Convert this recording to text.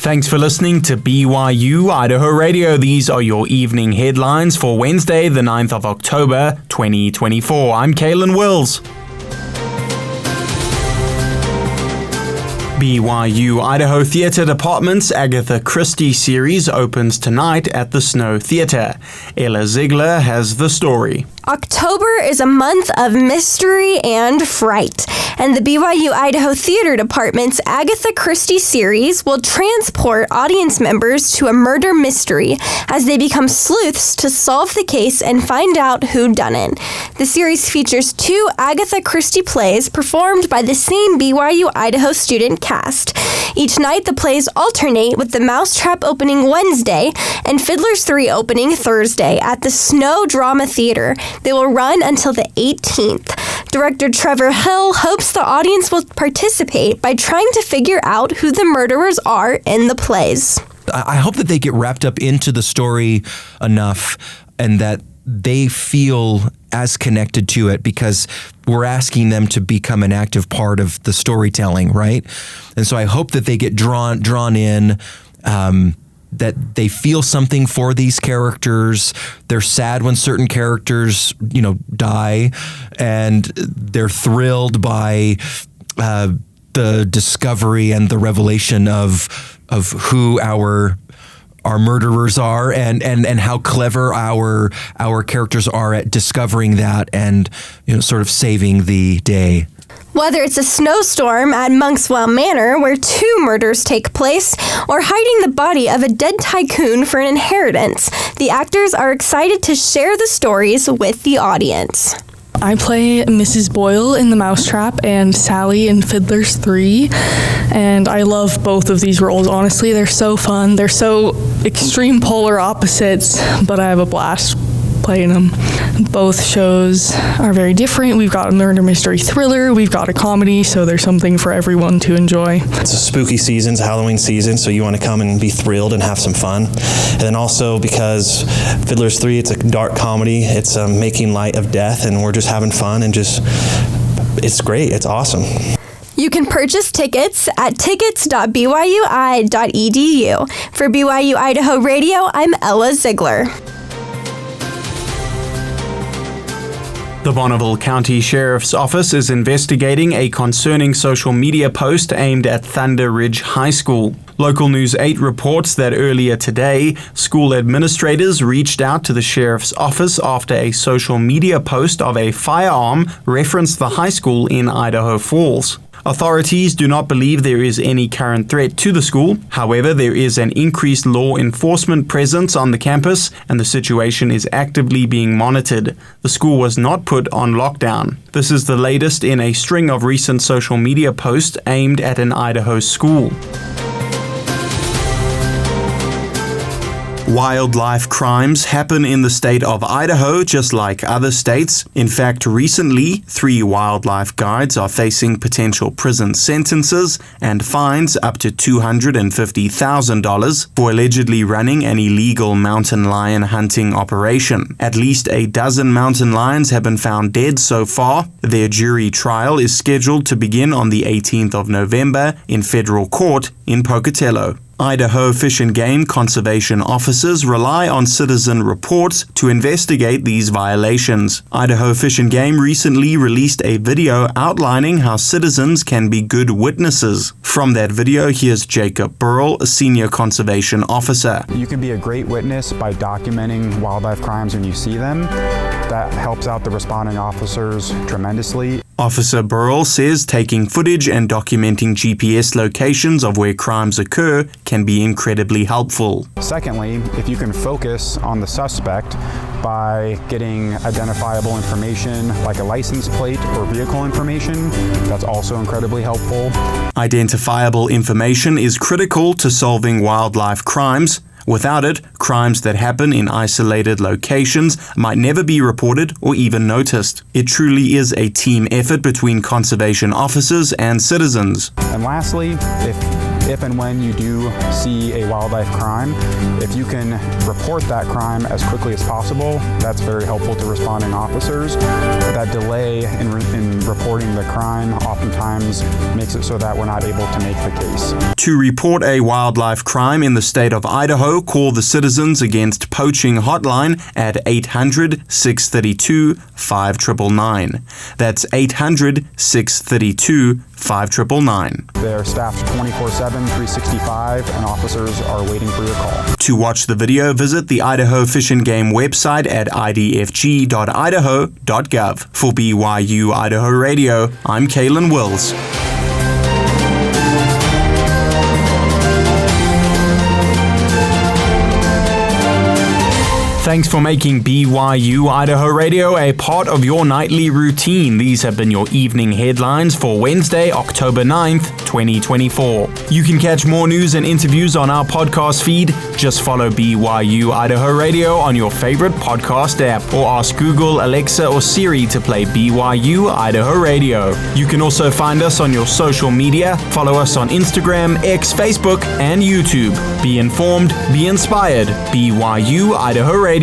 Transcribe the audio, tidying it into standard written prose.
Thanks for listening to BYU-Idaho Radio. These are your evening headlines for Wednesday, the 9th of October, 2024. I'm Kalen Wills. BYU-Idaho Theatre Department's Agatha Christie series opens tonight at the Snow Theatre. Ella Ziegler has the story. October is a month of mystery and fright, and the BYU-Idaho Theater Department's Agatha Christie series will transport audience members to a murder mystery as they become sleuths to solve the case and find out who done it. The series features 2 Agatha Christie plays performed by the same BYU-Idaho student cast. Each night, the plays alternate with The Mousetrap opening Wednesday and Fiddler's 3 opening Thursday at the Snow Drama Theater. They will run until the 18th. Director Trevor Hill hopes the audience will participate by trying to figure out who the murderers are in the plays. I hope that they get wrapped up into the story enough and that they feel as connected to it, because we're asking them to become an active part of the storytelling, right? And so I hope that they get drawn in, that they feel something for these characters. They're sad when certain characters, die, and they're thrilled by the discovery and the revelation of who our murderers are, and how clever our characters are at discovering that and sort of saving the day. Whether it's a snowstorm at Monkswell Manor, where 2 murders take place, or hiding the body of a dead tycoon for an inheritance, the actors are excited to share the stories with the audience. I play Mrs. Boyle in The Mousetrap and Sally in Fiddler's 3, and I love both of these roles, honestly. They're so fun. They're so extreme polar opposites, but I have a blast playing them. Both shows are very different. We've got a murder mystery thriller, we've got a comedy, so there's something for everyone to enjoy. It's a spooky season, it's a Halloween season, so you want to come and be thrilled and have some fun. And then also because Fiddler's 3, it's a dark comedy, it's making light of death, and we're just having fun and it's great, it's awesome. You can purchase tickets at tickets.byui.edu. For BYU Idaho Radio, I'm Ella Ziegler. The Bonneville County Sheriff's Office is investigating a concerning social media post aimed at Thunder Ridge High School. Local News 8 reports that earlier today, school administrators reached out to the sheriff's office after a social media post of a firearm referenced the high school in Idaho Falls. Authorities do not believe there is any current threat to the school. However, there is an increased law enforcement presence on the campus, and the situation is actively being monitored. The school was not put on lockdown. This is the latest in a string of recent social media posts aimed at an Idaho school. Wildlife crimes happen in the state of Idaho just like other states. In fact, recently, 3 wildlife guides are facing potential prison sentences and fines up to $250,000 for allegedly running an illegal mountain lion hunting operation. At least a dozen mountain lions have been found dead so far. Their jury trial is scheduled to begin on the 18th of November in federal court in Pocatello. Idaho Fish and Game conservation officers rely on citizen reports to investigate these violations. Idaho Fish and Game recently released a video outlining how citizens can be good witnesses. From that video, here's Jacob Burrell, a senior conservation officer. You can be a great witness by documenting wildlife crimes when you see them. That helps out the responding officers tremendously. Officer Burrell says taking footage and documenting GPS locations of where crimes occur can be incredibly helpful. Secondly, if you can focus on the suspect by getting identifiable information like a license plate or vehicle information, that's also incredibly helpful. Identifiable information is critical to solving wildlife crimes. Without it, crimes that happen in isolated locations might never be reported or even noticed. It truly is a team effort between conservation officers and citizens. And lastly, if and when you do see a wildlife crime, if you can report that crime as quickly as possible, that's very helpful to responding officers. That delay in reporting the crime oftentimes makes it so that we're not able to make the case. To report a wildlife crime in the state of Idaho, call the Citizens Against Poaching hotline at 800-632-5999. That's 800-632-5999. They're staffed 24/7, 365, and officers are waiting for your call. To watch the video, visit the Idaho Fish and Game website at idfg.idaho.gov. For BYU-Idaho Radio, I'm Kalen Wills. Thanks for making BYU-Idaho Radio a part of your nightly routine. These have been your evening headlines for Wednesday, October 9th, 2024. You can catch more news and interviews on our podcast feed. Just follow BYU-Idaho Radio on your favorite podcast app or ask Google, Alexa, or Siri to play BYU-Idaho Radio. You can also find us on your social media. Follow us on Instagram, X, Facebook, and YouTube. Be informed, be inspired. BYU-Idaho Radio.